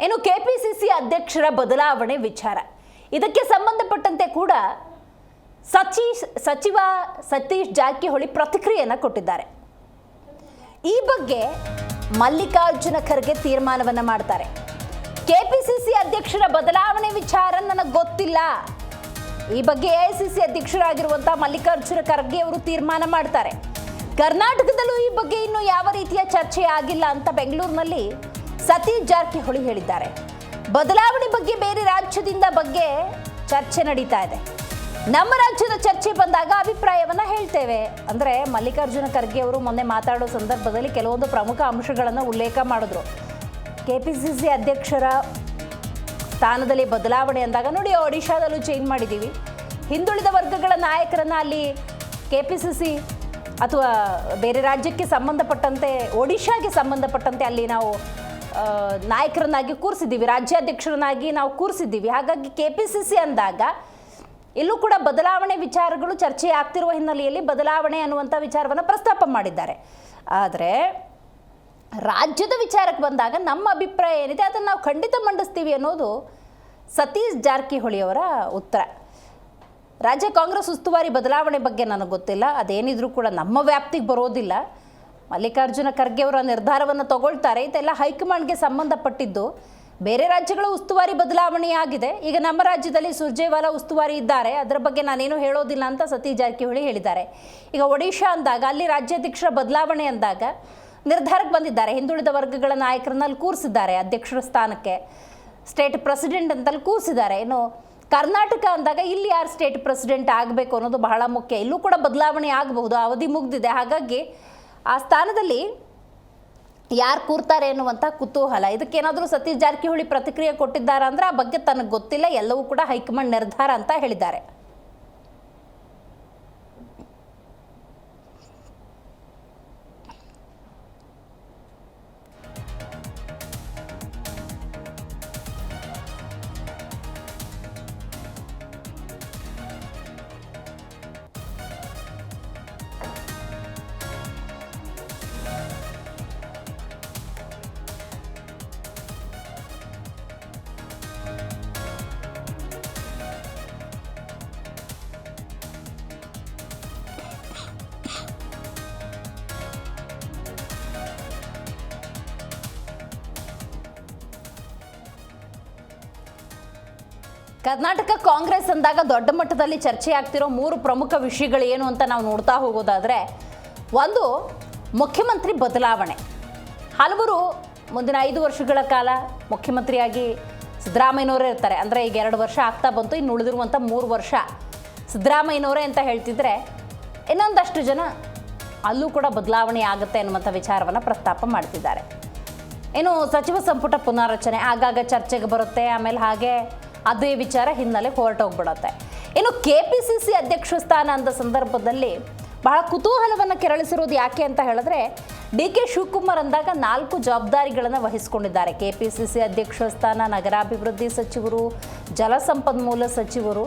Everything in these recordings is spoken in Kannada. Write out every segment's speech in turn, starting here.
ಏನು ಕೆಪಿಸಿಸಿ ಅಧ್ಯಕ್ಷರ ಬದಲಾವಣೆ ವಿಚಾರ, ಇದಕ್ಕೆ ಸಂಬಂಧಪಟ್ಟಂತೆ ಕೂಡ ಸಚಿವ ಸತೀಶ್ ಜಾರಕಿಹೊಳಿ ಪ್ರತಿಕ್ರಿಯೆಯನ್ನು ಕೊಟ್ಟಿದ್ದಾರೆ. ಈ ಬಗ್ಗೆ ಮಲ್ಲಿಕಾರ್ಜುನ ಖರ್ಗೆ ತೀರ್ಮಾನವನ್ನ ಮಾಡ್ತಾರೆ. ಕೆಪಿಸಿಸಿ ಅಧ್ಯಕ್ಷರ ಬದಲಾವಣೆ ವಿಚಾರ ನನಗೆ ಗೊತ್ತಿಲ್ಲ, ಈ ಬಗ್ಗೆ ಎಐಸಿಸಿ ಅಧ್ಯಕ್ಷರಾಗಿರುವಂತಹ ಮಲ್ಲಿಕಾರ್ಜುನ ಖರ್ಗೆ ಅವರು ತೀರ್ಮಾನ ಮಾಡ್ತಾರೆ. ಕರ್ನಾಟಕದಲ್ಲೂ ಈ ಬಗ್ಗೆ ಇನ್ನೂ ಯಾವ ರೀತಿಯ ಚರ್ಚೆ ಆಗಿಲ್ಲ ಅಂತ ಬೆಂಗಳೂರಿನಲ್ಲಿ ಸತೀಶ್ ಜಾರಕಿಹೊಳಿ ಹೇಳಿದ್ದಾರೆ. ಬದಲಾವಣೆ ಬಗ್ಗೆ ಬೇರೆ ರಾಜ್ಯದಿಂದ ಬಗ್ಗೆ ಚರ್ಚೆ ನಡೀತಾ ಇದೆ, ನಮ್ಮ ರಾಜ್ಯದ ಚರ್ಚೆ ಬಂದಾಗ ಅಭಿಪ್ರಾಯವನ್ನ ಹೇಳ್ತೇವೆ ಅಂದ್ರೆ ಮಲ್ಲಿಕಾರ್ಜುನ ಖರ್ಗೆ ಅವರು ಮೊನ್ನೆ ಮಾತಾಡೋ ಸಂದರ್ಭದಲ್ಲಿ ಕೆಲವೊಂದು ಪ್ರಮುಖ ಅಂಶಗಳನ್ನು ಉಲ್ಲೇಖ ಮಾಡಿದ್ರು. ಕೆಪಿಸಿಸಿ ಅಧ್ಯಕ್ಷರ ಸ್ಥಾನದಲ್ಲಿ ಬದಲಾವಣೆ ಅಂದಾಗ ನೋಡಿ, ಒಡಿಶಾದಲ್ಲೂ ಚೇಂಜ್ ಮಾಡಿದ್ದೀವಿ, ಹಿಂದುಳಿದ ವರ್ಗಗಳ ನಾಯಕರನ್ನ ಅಲ್ಲಿ ಕೆಪಿಸಿಸಿ ಅಥವಾ ಬೇರೆ ರಾಜ್ಯಕ್ಕೆ ಸಂಬಂಧಪಟ್ಟಂತೆ ಒಡಿಶಾಗೆ ಸಂಬಂಧಪಟ್ಟಂತೆ ಅಲ್ಲಿ ನಾವು ನಾಯಕರನ್ನಾಗಿ ಕೂರಿಸಿದ್ದೀವಿ, ರಾಜ್ಯಾಧ್ಯಕ್ಷರನ್ನಾಗಿ ನಾವು ಕೂರಿಸಿದ್ದೀವಿ. ಹಾಗಾಗಿ ಕೆಪಿಸಿಸಿ ಅಂದಾಗ ಇಲ್ಲೂ ಕೂಡ ಬದಲಾವಣೆ ವಿಚಾರಗಳು ಚರ್ಚೆ ಆಗ್ತಿರುವ ಹಿನ್ನೆಲೆಯಲ್ಲಿ ಬದಲಾವಣೆ ಅನ್ನುವಂಥ ವಿಚಾರವನ್ನು ಪ್ರಸ್ತಾಪ ಮಾಡಿದ್ದಾರೆ. ಆದರೆ ರಾಜ್ಯದ ವಿಚಾರಕ್ಕೆ ಬಂದಾಗ ನಮ್ಮ ಅಭಿಪ್ರಾಯ ಏನಿದೆ ಅದನ್ನು ನಾವು ಖಂಡಿತ ಮಂಡಿಸ್ತೀವಿ ಅನ್ನೋದು ಸತೀಶ್ ಜಾರಕಿಹೊಳಿಯವರ ಉತ್ತರ. ರಾಜ್ಯ ಕಾಂಗ್ರೆಸ್ ಉಸ್ತುವಾರಿ ಬದಲಾವಣೆ ಬಗ್ಗೆ ನನಗೆ ಗೊತ್ತಿಲ್ಲ, ಅದೇನಿದ್ರೂ ಕೂಡ ನಮ್ಮ ವ್ಯಾಪ್ತಿಗೆ ಬರೋದಿಲ್ಲ. ಮಲ್ಲಿಕಾರ್ಜುನ ಖರ್ಗೆ ಅವರ ನಿರ್ಧಾರವನ್ನು ತಗೊಳ್ತಾರೆ, ಇದೆಲ್ಲ ಹೈಕಮಾಂಡ್ಗೆ ಸಂಬಂಧಪಟ್ಟಿದ್ದು. ಬೇರೆ ರಾಜ್ಯಗಳ ಉಸ್ತುವಾರಿ ಬದಲಾವಣೆಯಾಗಿದೆ, ಈಗ ನಮ್ಮ ರಾಜ್ಯದಲ್ಲಿ ಸುರ್ಜೇವಾಲಾ ಉಸ್ತುವಾರಿ ಇದ್ದಾರೆ, ಅದರ ಬಗ್ಗೆ ನಾನೇನು ಹೇಳೋದಿಲ್ಲ ಅಂತ ಸತೀಶ್ ಜಾರಕಿಹೊಳಿ ಹೇಳಿದ್ದಾರೆ. ಈಗ ಒಡಿಶಾ ಅಂದಾಗ ಅಲ್ಲಿ ರಾಜ್ಯಾಧ್ಯಕ್ಷರ ಬದಲಾವಣೆ ಅಂದಾಗ ನಿರ್ಧಾರಕ್ಕೆ ಬಂದಿದ್ದಾರೆ, ಹಿಂದುಳಿದ ವರ್ಗಗಳ ನಾಯಕರನ್ನ ಅಲ್ಲಿ ಕೂರಿಸಿದ್ದಾರೆ ಅಧ್ಯಕ್ಷರ ಸ್ಥಾನಕ್ಕೆ, ಸ್ಟೇಟ್ ಪ್ರೆಸಿಡೆಂಟ್ ಅಂತಲ್ಲಿ ಕೂರಿಸಿದ್ದಾರೆ. ಇನ್ನು ಕರ್ನಾಟಕ ಅಂದಾಗ ಇಲ್ಲಿ ಯಾರು ಸ್ಟೇಟ್ ಪ್ರೆಸಿಡೆಂಟ್ ಆಗಬೇಕು ಅನ್ನೋದು ಬಹಳ ಮುಖ್ಯ, ಇಲ್ಲೂ ಕೂಡ ಬದಲಾವಣೆ ಆಗಬಹುದು, ಅವಧಿ ಮುಗ್ದಿದೆ. ಹಾಗಾಗಿ ಆ ಸ್ಥಾನದಲ್ಲಿ ಯಾರು ಕೂರ್ತಾರೆ ಎನ್ನುವಂಥ ಕುತೂಹಲ. ಇದಕ್ಕೇನಾದರೂ ಸತೀಶ್ ಜಾರಕಿಹೊಳಿ ಪ್ರತಿಕ್ರಿಯೆ ಕೊಟ್ಟಿದ್ದಾರೆ ಅಂದರೆ ಆ ಬಗ್ಗೆ ತನಗೆ ಗೊತ್ತಿಲ್ಲ, ಎಲ್ಲವೂ ಕೂಡ ಹೈಕಮಾಂಡ್ ನಿರ್ಧಾರ ಅಂತ ಹೇಳಿದ್ದಾರೆ. ಕರ್ನಾಟಕ ಕಾಂಗ್ರೆಸ್ ಅಂದಾಗ ದೊಡ್ಡ ಮಟ್ಟದಲ್ಲಿ ಚರ್ಚೆ ಆಗ್ತಿರೋ 3 ಪ್ರಮುಖ ವಿಷಯಗಳು ಏನು ಅಂತ ನಾವು ನೋಡ್ತಾ ಹೋಗೋದಾದರೆ, ಒಂದು ಮುಖ್ಯಮಂತ್ರಿ ಬದಲಾವಣೆ. ಹಲವರು ಮುಂದಿನ 5 ವರ್ಷಗಳ ಕಾಲ ಮುಖ್ಯಮಂತ್ರಿಯಾಗಿ ಸಿದ್ದರಾಮಯ್ಯನವರೇ ಇರ್ತಾರೆ, ಅಂದರೆ ಈಗ 2 ವರ್ಷ ಆಗ್ತಾ ಬಂತು, ಇನ್ನು ಉಳಿದಿರುವಂಥ 3 ವರ್ಷ ಸಿದ್ದರಾಮಯ್ಯನವರೇ ಅಂತ ಹೇಳ್ತಿದ್ರೆ, ಇನ್ನೊಂದಷ್ಟು ಜನ ಅಲ್ಲೂ ಕೂಡ ಬದಲಾವಣೆ ಆಗುತ್ತೆ ಅನ್ನುವಂಥ ವಿಚಾರವನ್ನು ಪ್ರಸ್ತಾಪ ಮಾಡ್ತಿದ್ದಾರೆ. ಇನ್ನು ಸಚಿವ ಸಂಪುಟ ಪುನಾರಚನೆ ಆಗಾಗ ಚರ್ಚೆಗೆ ಬರುತ್ತೆ, ಆಮೇಲೆ ಹಾಗೆ ಅದೇ ವಿಚಾರ ಹಿನ್ನೆಲೆ ಹೊರಟೋಗ್ಬಿಡುತ್ತೆ. ಇನ್ನು ಕೆಪಿಸಿಸಿ ಅಧ್ಯಕ್ಷ ಸ್ಥಾನ ಅಂದ ಸಂದರ್ಭದಲ್ಲಿ ಬಹಳ ಕುತೂಹಲವನ್ನು ಕೆರಳಿಸಿರೋದು ಯಾಕೆ ಅಂತ ಹೇಳಿದ್ರೆ, ಡಿ.ಕೆ. ಶಿವಕುಮಾರ್ ಅಂದಾಗ 4 ಜವಾಬ್ದಾರಿಗಳನ್ನು ವಹಿಸಿಕೊಂಡಿದ್ದಾರೆ. ಕೆಪಿಸಿಸಿ ಅಧ್ಯಕ್ಷ ಸ್ಥಾನ, ನಗರಾಭಿವೃದ್ಧಿ ಸಚಿವರು, ಜಲಸಂಪನ್ಮೂಲ ಸಚಿವರು,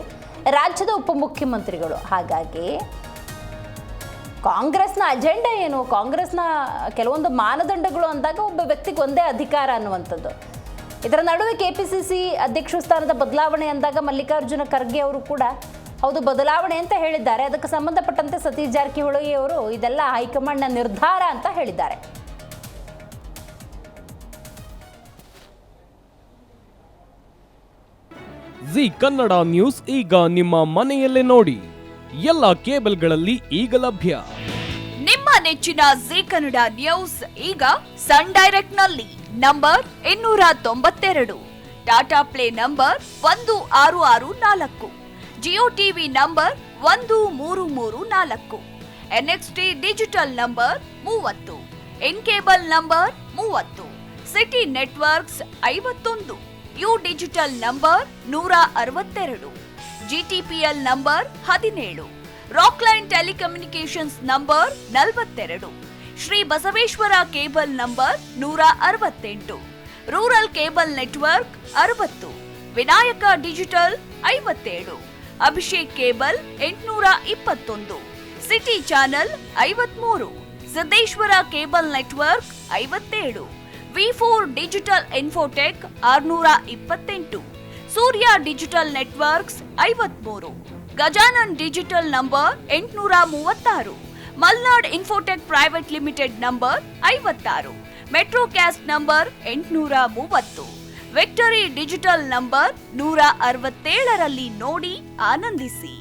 ರಾಜ್ಯದ ಉಪಮುಖ್ಯಮಂತ್ರಿಗಳು. ಹಾಗಾಗಿ ಕಾಂಗ್ರೆಸ್ನ ಅಜೆಂಡಾ ಏನು, ಕಾಂಗ್ರೆಸ್ನ ಕೆಲವೊಂದು ಮಾನದಂಡಗಳು ಅಂದಾಗ ಒಬ್ಬ ವ್ಯಕ್ತಿಗೆ ಒಂದೇ ಅಧಿಕಾರ ಅನ್ನುವಂಥದ್ದು. ಇದರ ನಡುವೆ ಕೆಪಿಸಿಸಿ ಅಧ್ಯಕ್ಷ ಸ್ಥಾನದ ಬದಲಾವಣೆ ಅಂದಾಗ ಮಲ್ಲಿಕಾರ್ಜುನ ಖರ್ಗೆ ಅವರು ಕೂಡ ಹೌದು ಬದಲಾವಣೆ ಅಂತ ಹೇಳಿದ್ದಾರೆ. ಅದಕ್ಕೆ ಸಂಬಂಧಪಟ್ಟಂತೆ ಸತೀಶ್ ಜಾರಕಿಹೊಳಿ ಅವರು ಇದೆಲ್ಲ ಹೈಕಮಾಂಡ್ನ ನಿರ್ಧಾರ ಅಂತ ಹೇಳಿದ್ದಾರೆ. ಜಿ ಕನ್ನಡ ನ್ಯೂಸ್ ಈಗ ನಿಮ್ಮ ಮನೆಯಲ್ಲೇ ನೋಡಿ, ಎಲ್ಲ ಕೇಬಲ್ಗಳಲ್ಲಿ ಈಗ ಲಭ್ಯ. ನಿಮ್ಮ ನೆಚ್ಚಿನ ಜಿ ಕನ್ನಡ ನ್ಯೂಸ್ ಈಗ ಸನ್ ಡೈರೆಕ್ಟ್ ನಲ್ಲಿ number 292, Tata play number 1664, Jio TV number 1334, NXT digital number 30, in cable number 30, city networks 51, U digital number 162, GTPL number 17, Rockline telecommunications number 42, Shri Basaveshwara cable number 168, rural cable network 60, Vinayaka digital 57, Abhishek cable 821, city channel 53, Siddeshwara cable network 57, V4 digital Infotech 628, Surya digital networks 53, Gajanan digital number 836, Malnad infotech private limited number 56, Metrocast number 830, victory digital number 167ರಲ್ಲಿ ನೋಡಿ ಆನಂದಿಸಿ.